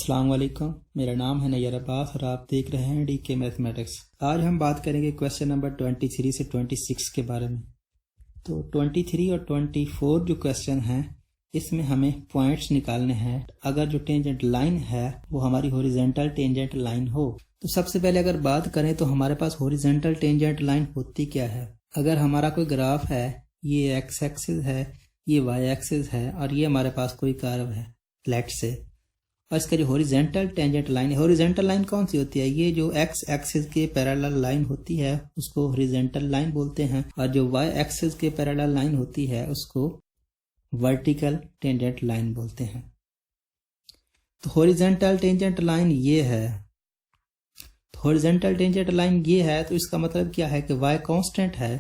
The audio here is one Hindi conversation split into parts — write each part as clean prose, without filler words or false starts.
अस्सलाम वालेकुम, मेरा नाम है नैयर अब्बास और आप देख रहे हैं डीके मैथमेटिक्स। आज हम बात करेंगे क्वेश्चन नंबर 23 से 26 के बारे में। तो 23 और 24 जो क्वेश्चन हैं इसमें हमें पॉइंट्स निकालने हैं। अगर जो टेंजेंट लाइन है वो हमारी हॉरिजॉन्टल टेंजेंट लाइन हो तो सबसे पहले अगर बात करें तो हमारे पास हॉरिजॉन्टल टेंजेंट लाइन होती क्या है। अगर हमारा कोई ग्राफ है, ये एक्स एक्सिस है, ये वाई एक्सिस है और ये हमारे पास कोई कर्व है लेट से, और इसका जो हॉरिजॉन्टल टेंजेंट लाइन है, हॉरिजॉन्टल लाइन कौन सी होती है, ये जो एक्स एक्सिस के पैरेलल लाइन होती है उसको हॉरिजॉन्टल लाइन बोलते हैं, और जो वाई एक्सिस के पैरेलल लाइन होती है उसको वर्टिकल टेंजेंट लाइन बोलते हैं। तो हॉरिजॉन्टल टेंजेंट लाइन ये है, हॉरिजॉन्टल टेंजेंट लाइन ये है, तो इसका मतलब क्या है कि y कांस्टेंट है,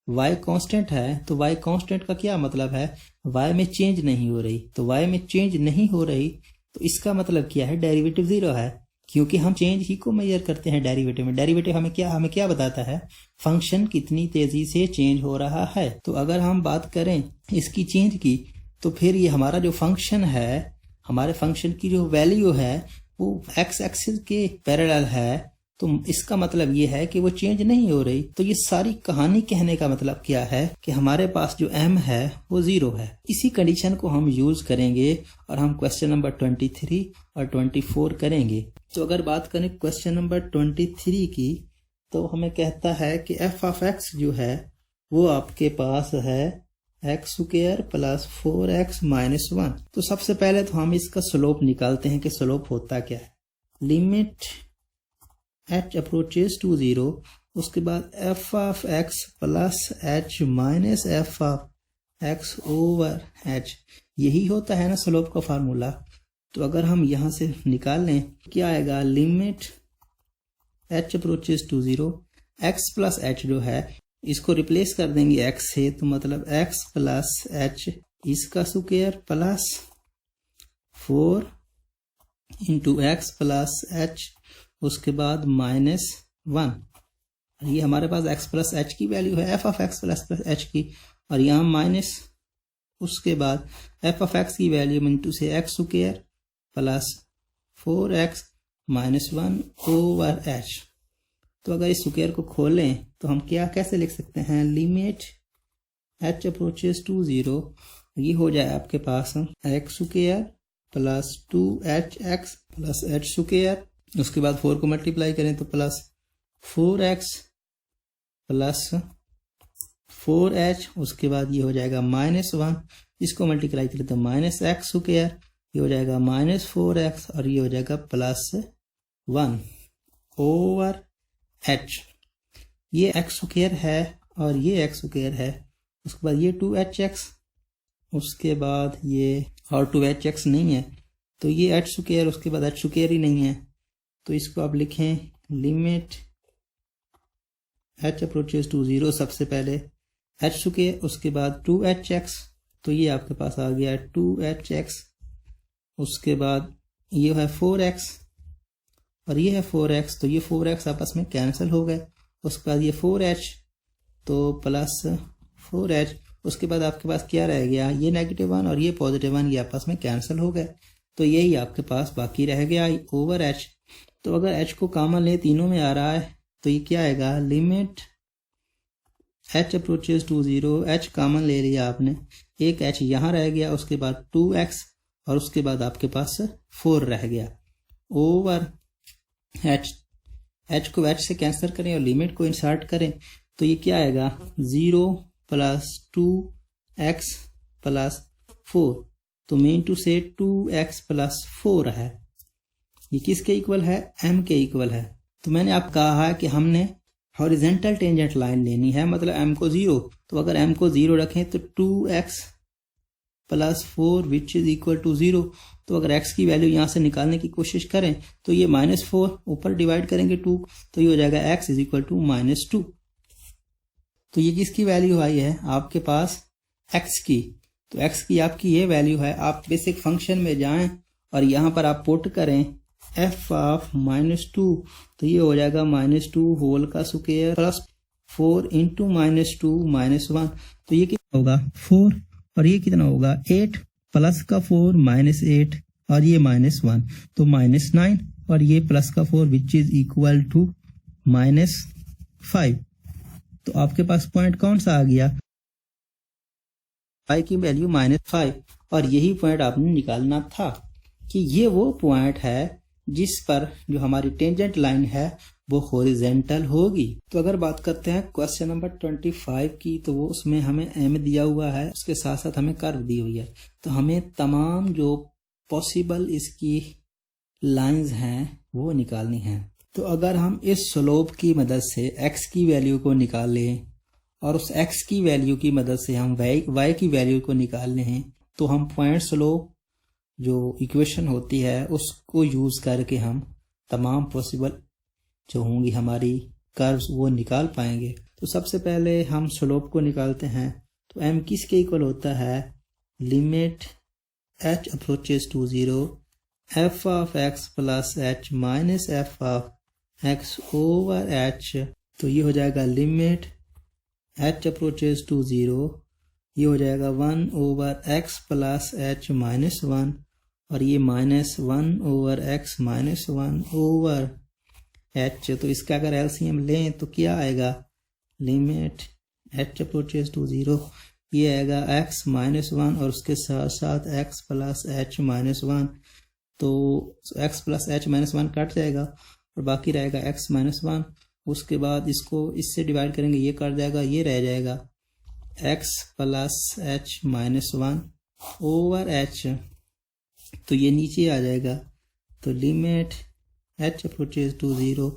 y कांस्टेंट है तो y कांस्टेंट का क्या मतलब है, y में चेंज नहीं हो रही। तो y में चेंज नहीं हो रही तो इसका मतलब क्या है, डेरिवेटिव जीरो है, क्योंकि हम चेंज ही को मेजर करते हैं डेरिवेटिव में। डेरिवेटिव हमें क्या बताता है, फंक्शन कितनी तेजी से चेंज हो रहा है। तो अगर हम बात करें इसकी चेंज की तो फिर ये हमारा जो फंक्शन है, हमारे फंक्शन की जो वैल्यू है वो एक्स एक्सिस के पैरेलल है, तो इसका मतलब ये है कि वो चेंज नहीं हो रही। तो ये सारी कहानी कहने का मतलब क्या है कि हमारे पास जो m है वो जीरो है। इसी कंडीशन को हम यूज करेंगे और हम क्वेश्चन नंबर 23 और 24 करेंगे। तो अगर बात करें क्वेश्चन नंबर 23 की तो हमें कहता है कि f ऑफ x जो है वो आपके पास है x square plus 4x minus 1। तो सबसे पहले तो हम इसका स्लोप निकालते हैं कि स्लोप होता क्या है। लिमिट h अप्रोचेस टू 0, उसके बाद f of x plus h minus f of x over h, यही होता है ना स्लोप का फार्मूला। तो अगर हम यहाँ से निकाल लें क्या आएगा, limit h approaches to 0, x plus h जो है इसको रिप्लेस कर देंगे x से, तो मतलब x प्लस h इसका square plus 4 into x plus h उसके बाद माइनस 1। ये हमारे पास x प्लस एच की वैल्यू है, f of x plus H की, और यहाँ माइनस उसके बाद f ऑफ x की वैल्यू इंटू से x square plus 4x minus 1 over h। तो अगर इस स्क्वायर को खोलें तो हम कैसे लिख सकते हैं, लिमिट h अप्रोचेस टू 0, ये हो जाए आपके पास x square plus 2hx plus h square, उसके बाद 4 को मल्टीप्लाई करें तो प्लस 4x प्लस 4h, उसके बाद ये हो जाएगा माइनस 1, इसको मल्टीप्लाई करें तो माइनस x स्क्वायर, ये हो जाएगा माइनस 4x और ये हो जाएगा प्लस 1 ओवर h। ये x स्क्वायर है और ये x स्क्वायर है, उसके बाद ये 2hx, उसके बाद ये और 2hx नहीं है तो ये h स्क्वायर, उसके बाद h स्क्वायर ही नहीं है, तो इसको आप लिखें लिमिट h अप्रोचेस टू 0, सबसे पहले h स्क्वायर उसके बाद 2hx, तो ये आपके पास आ गया 2hx, उसके बाद ये है 4x और ये है 4x, तो ये 4x आपस में कैंसिल हो गए, उसके बाद ये 4h तो प्लस 4h, उसके बाद आपके पास क्या रह गया, ये -1 और ये +1, ये आपस में कैंसिल हो गए, तो यही आपके पास बाकी रह गया ओवर h। तो अगर h को कॉमन ले, तीनों में आ रहा है, तो ये क्या आएगा, limit h approaches to 0, h common ले लिया आपने, एक h यहाँ रह गया, उसके बाद 2x और उसके बाद आपके पास 4 रह गया ओवर h को h से कैंसिल करें और लिमिट को इंसर्ट करें तो ये क्या आएगा, 0 प्लस 2x प्लस 4, तो मीन टू से 2x प्लस 4 है, ये किसके इक्वल है, m के इक्वल है। तो मैंने आप कहा है कि हमने हॉरिजॉन्टल टेंजेंट लाइन लेनी है, मतलब m को 0, तो अगर m को 0 रखें तो 2x plus 4 which is equal to 0, तो अगर x की वैल्यू यहाँ से निकालने की कोशिश करें तो ये -4 ऊपर डिवाइड करेंगे 2, तो ये हो जाएगा x इज इक्वल टू -2। तो ये किसकी वैल्यू आई है आपके पास, x की, तो x की आपकी ये वैल्यू है। आप बेसिक फंक्शन में जाएं और यहाँ पर आप पुट करें f ऑफ -2, तो ये हो जाएगा -2 होल का स्क्वायर प्लस 4 इंटू -2 -1, तो ये कितना होगा 4 और ये कितना होगा 8 प्लस का 4 -8 और ये -1, तो -9 और ये प्लस का 4 विच इज इक्वल टू -5। तो आपके पास पॉइंट कौन सा आ गया, y की वैल्यू -5। और यही पॉइंट आपने निकालना था कि ये वो पॉइंट है जिस पर जो हमारी टेंजेंट लाइन है वो हॉरिजेंटल होगी। तो अगर बात करते हैं क्वेश्चन नंबर 25 की, तो वो उसमें हमें m दिया हुआ है, उसके साथ साथ हमें कर्व दी हुई है। तो हमें तमाम जो पॉसिबल इसकी लाइंस हैं वो निकालनी है। तो अगर हम इस स्लोप की मदद से x की वैल्यू को निकाल लें और उस x की वैल्यू की मदद से हम y की वैल्यू को निकाल लें, तो हम पॉइंट स्लोप जो इक्वेशन होती है उसको यूज करके हम तमाम पॉसिबल जो होंगी हमारी कर्व्स वो निकाल पाएंगे। तो सबसे पहले हम स्लोप को निकालते हैं। तो m किसके इक्वल होता है, limit h approaches to 0 f of x plus h minus f of x over h। तो ये हो जाएगा लिमिट h अप्रोचेस टू 0, ये हो जाएगा 1 over x plus h minus 1 और ये -1 over x minus 1 over h। तो इसका अगर एलसीएम लें तो क्या आएगा, लिमिट h अप्रोचेस टू 0, ये आएगा x माइनस 1 और उसके साथ साथ x प्लस h माइनस 1। तो x plus h minus 1 cut जाएगा और बाकी रहेगा x माइनस 1। उसके बाद इसको इससे डिवाइड करेंगे, ये कट जाएगा, ये रह जाएगा x plus h minus 1 over h। तो ये नीचे आ जाएगा। तो लिमिट h अप्रोचेस टू 0,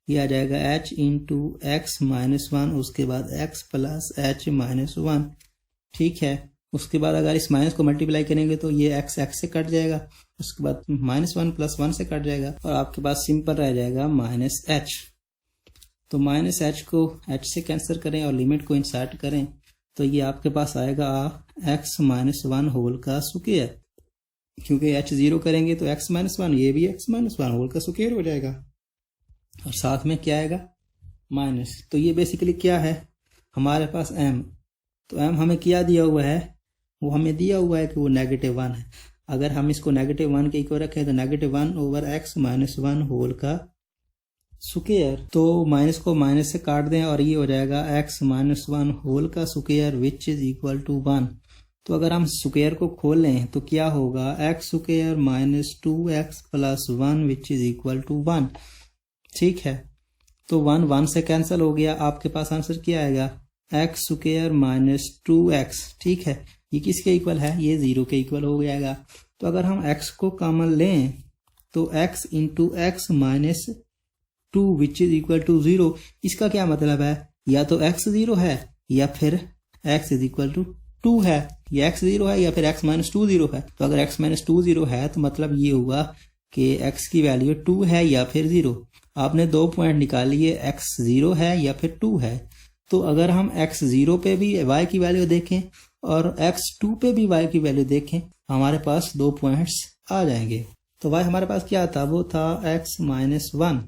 ये आ जाएगा h इंटू एक्स माइनस 1, उसके बाद x प्लस h माइनस 1। ठीक है, उसके बाद अगर इस माइनस को मल्टीप्लाई करेंगे तो ये x से कट जाएगा, उसके बाद -1 प्लस 1 से कट जाएगा और आपके पास सिंपल रह जाएगा -h। तो -h को h से कैंसिल करें और लिमिट को इंसर्ट करें तो ये आपके पास आएगा x माइनस 1 होल का स्क्वायर, क्योंकि h 0 करेंगे तो x माइनस 1, ये भी x माइनस 1 होल का स्क्वायर हो जाएगा और साथ में क्या आएगा माइनस। तो ये बेसिकली क्या है, हमारे पास m, तो m हमें क्या दिया हुआ है, वो हमें दिया हुआ है कि वो -1 है। अगर हम इसको -1 के इक्वल रखें तो -1 ओवर x माइनस 1 होल का स्क्वायर। तो माइनस को माइनस से काट दें और ये हो जाएगा x माइनस 1 होल का square which is equal to 1। तो अगर हम स्क्वायर को खोल लें तो क्या होगा, x square minus 2x plus 1 which is equal to 1। ठीक है, तो 1 से कैंसिल हो गया, आपके पास आंसर क्या आएगा, x स्क्वायर माइनस 2x। ठीक है, ये किसके इक्वल है, ये 0 के इक्वल हो जाएगा। तो अगर हम x को कॉमन लें तो x into x minus 2 which is equal to 0। इसका क्या मतलब है, या तो x 0 है या फिर x इज इक्वल टू 2 है, या x 0 है या फिर x माइनस 2 0 है। तो अगर x माइनस 2 0 है तो मतलब ये हुआ कि x की वैल्यू 2 है या फिर 0। आपने 2 पॉइंट निकाल लिए, x 0 है या फिर 2 है। तो अगर हम x 0 पे भी y की वैल्यू देखें और x 2 पे भी y की वैल्यू देखें, हमारे पास 2 पॉइंट्स आ जाएंगे। तो y हमारे पास क्या था, वो था x माइनस 1,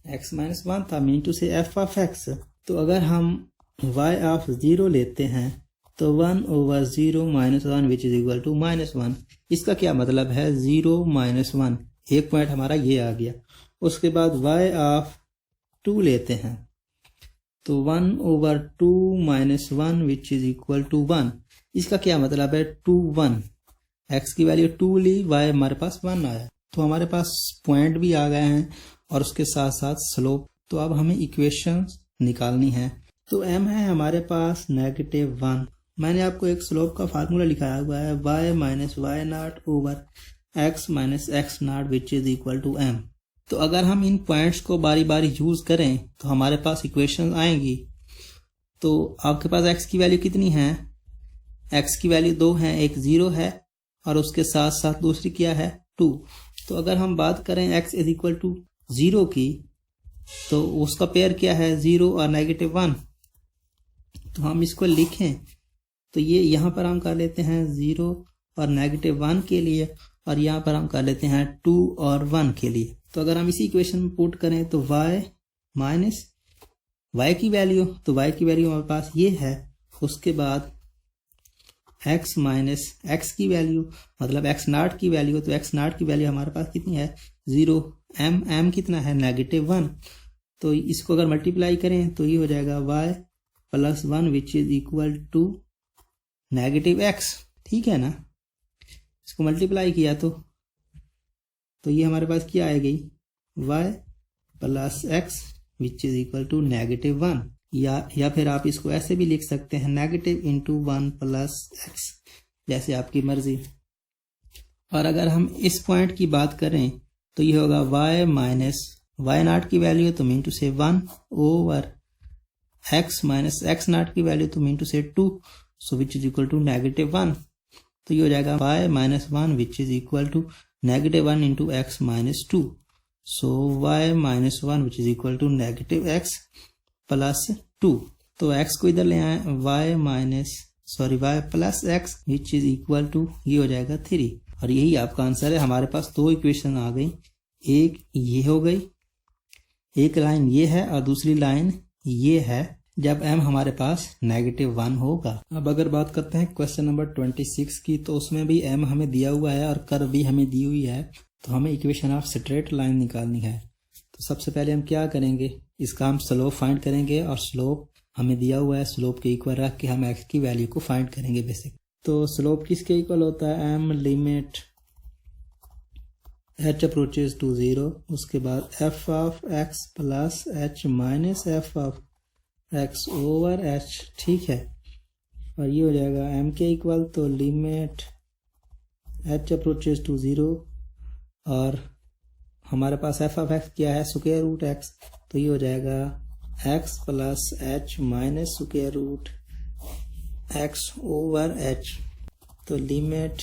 x माइनस 1 था, मीन टू से f ऑफ x। तो अगर हम y ऑफ 0 लेते हैं तो 1 over 0 minus 1 which is equal to -1। इसका क्या मतलब है, 0 माइनस 1, एक पॉइंट हमारा ये आ गया। उसके बाद y ऑफ 2 लेते हैं तो 1 over 2 minus 1 which is equal to 1। इसका क्या मतलब है, 2 1, x की वैल्यू 2 ली, y हमारे पास 1 आया। तो हमारे पास पॉइंट भी आ गए हैं और उसके साथ साथ स्लोप। तो अब हमें इक्वेशन निकालनी है। तो m है हमारे पास -1। मैंने आपको एक स्लोप का फार्मूला लिखाया हुआ है, y minus y not over x minus x not which is equal to m। तो अगर हम इन पॉइंट्स को बारी बारी यूज करें तो हमारे पास इक्वेशन आएंगी। तो आपके पास x की वैल्यू कितनी है, x की वैल्यू 2 है, एक 0 है और उसके साथ साथ दूसरी क्या है 2। तो अगर हम बात करें x इज इक्वल टू 0 की, तो उसका पेयर क्या है, 0 और -1। तो हम इसको लिखें तो ये यहाँ पर हम कर लेते हैं 0 और -1 के लिए और यहाँ पर हम कर लेते हैं 2 और 1 के लिए। तो अगर हम इसी इक्वेशन में पुट करें तो y माइनस y की वैल्यू, तो y की वैल्यू हमारे पास ये है, उसके बाद एक्स माइनस एक्स की वैल्यू मतलब एक्स नॉट की वैल्यू, तो एक्स नॉट की वैल्यू हमारे पास कितनी है 0, एम कितना है -1, तो इसको अगर मल्टीप्लाई करें तो ये हो जाएगा y + 1 which is equal to -x। ठीक है ना, इसको मल्टीप्लाई किया तो ये हमारे पास क्या आ गई y + x which is equal to -1, या फिर आप इसको ऐसे भी लिख सकते हैं -1 + x, जैसे आपकी मर्जी। और अगर हम इस पॉइंट की बात करें तो ये होगा y माइनस y नॉट की वैल्यू तो मीन टू से 1 over x minus x not की वैल्यू तो मीन टू से 2, so which is equal to -1, तो ये हो जाएगा y - 1 which is equal to -1 into x minus 2, so y - 1 which is equal to -x + 2, तो x को इधर ले आए y + x which is equal to ये हो जाएगा 3, और यही आपका आंसर है। हमारे पास दो इक्वेशन आ गई, एक ये हो गई, एक लाइन ये है और दूसरी लाइन ये है जब m हमारे पास -1 होगा। अब अगर बात करते हैं क्वेश्चन नंबर 26 की, तो उसमें भी m हमें दिया हुआ है और कर्व भी हमें दी हुई है, तो हमें इक्वेशन ऑफ स्ट्रेट लाइन निकालनी है। तो सबसे पहले हम क्या करेंगे, इसका हम स्लोप फाइंड करेंगे, और स्लोप हमें दिया हुआ है, स्लोप के इक्वल रख के हम x की वैल्यू को फाइंड करेंगे बेसिक। तो स्लोप किसके इक्वल होता है, m limit h approaches to 0, उसके बाद f of x plus h minus f of x over h। ठीक है, और ये हो जाएगा m के इक्वल, तो लिमिट h अप्रोचेज टू 0, और हमारे पास f ऑफ x क्या है स्क्वायर रूट x, तो ये हो जाएगा x plus h minus square root x over h, तो लिमिट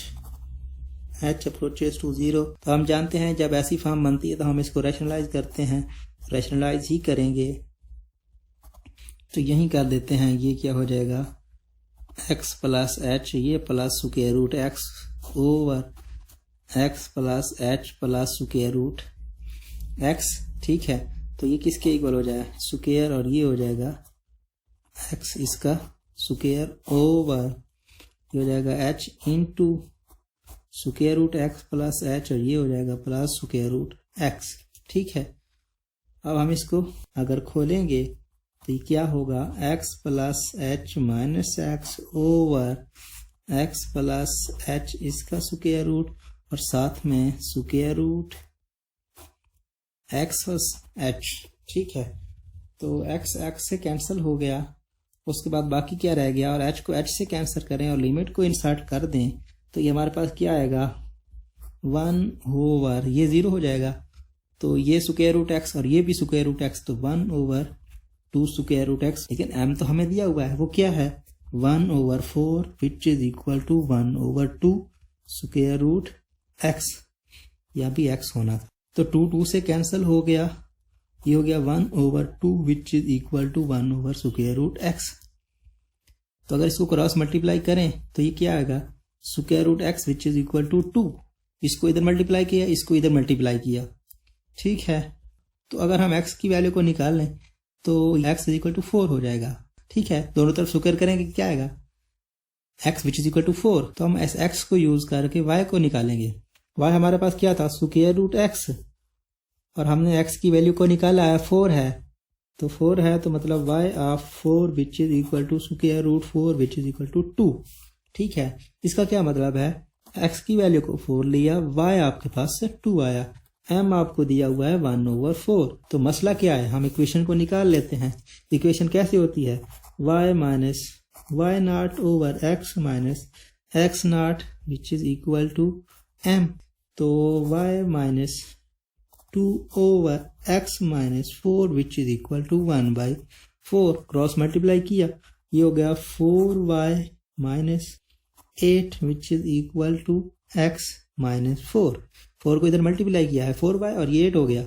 h अप्रोचेज टू 0। तो हम जानते हैं जब ऐसी फॉर्म बनती है तो हम इसको रैशनलाइज करते हैं, रैशनलाइज ही करेंगे, तो यही कर देते हैं। ये क्या हो जाएगा x प्लस h, ये plus square root x over x plus h plus square root x। ठीक है, तो ये किसके इक्वल हो जाए स्क्वायर, और ये हो जाएगा x इसका स्क्वायर ओवर ये हो जाएगा h into square root x plus h, और ये हो जाएगा प्लस स्क्वायर रूट x। ठीक है, अब हम इसको अगर खोलेंगे तो ये क्या होगा x plus h minus x over x plus h इसका स्क्वायर रूट, और साथ में square root x plus h। ठीक है, तो x से कैंसिल हो गया, उसके बाद बाकी क्या रह गया, और h को h से कैंसिल करें और लिमिट को इंसर्ट कर दें, तो ये हमारे पास क्या आएगा 1 ओवर ये 0 हो जाएगा, तो ये स्क्वायर रूट x और ये भी स्क्वायर रूट x, तो 1 ओवर 2 स्क्वायर रूट x। लेकिन m तो हमें दिया हुआ है, वो क्या है 1 over 4 which is equal to 1 over 2 square root x, या भी x होना था, तो 2 से कैंसिल हो गया, ये हो गया 1 over 2 which is equal to 1 over square root x। तो अगर इसको क्रॉस मल्टीप्लाई करें तो ये क्या आएगा square root x which is equal to 2, इसको इधर मल्टीप्लाई किया, इसको इधर मल्टीप्लाई किया। ठीक है, तो अगर हम x की वैल्यू को निकाल लें तो x इज इक्वल टू 4 हो जाएगा। ठीक है, दोनों तरफ स्क्वायर करेंगे क्या आएगा x which is equal to 4, तो हम इस x को यूज करके y को निकालेंगे। y हमारे पास क्या था स्क्वायर रूट x, और हमने x की वैल्यू को निकाला है 4 है, तो 4 है तो मतलब y of 4 which is equal to square root 4 which is equal to 2। ठीक है, इसका क्या मतलब है x की वैल्यू को 4 लिया, y आपके पास से 2 आया, m आपको दिया हुआ है 1 ओवर 4। तो मसला क्या है, हम इक्वेशन को निकाल लेते हैं। इक्वेशन कैसे होती है y minus y not over x minus x not which is equal to m, तो y minus 2 over x minus 4 which is equal to 1/4, cross multiply किया, ये हो गया 4y minus 8 which is equal to x minus 4 को इधर मल्टीप्लाई किया है 4y और ये 8 हो गया,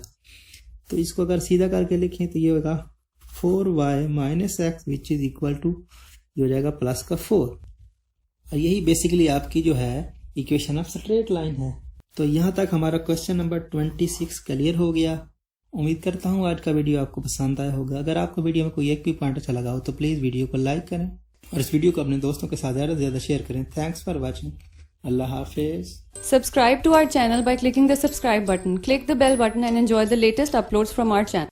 तो इसको अगर सीधा करके लिखें तो ये होगा 4y minus x which is equal to ये हो जाएगा प्लस का 4, और यही बेसिकली आपकी जो है इक्वेशन ऑफ स्ट्रेट लाइन है। तो यहाँ तक हमारा क्वेश्चन नंबर 26 क्लियर हो गया। उम्मीद करता हूँ आज का वीडियो आपको पसंद आया होगा। अगर आपको वीडियो में कोई एक भी पॉइंट अच्छा लगा हो तो प्लीज़ वीडियो को लाइक करें और इस वीडियो को अपने दोस्तों के साथ ज़्यादा से ज़्यादा शेयर करें। Thanks for watching. अल्लाह हाफिज़। Subscribe to our channel by clicking the subscribe button. Click the bell button and enjoy the latest uploads from our channel.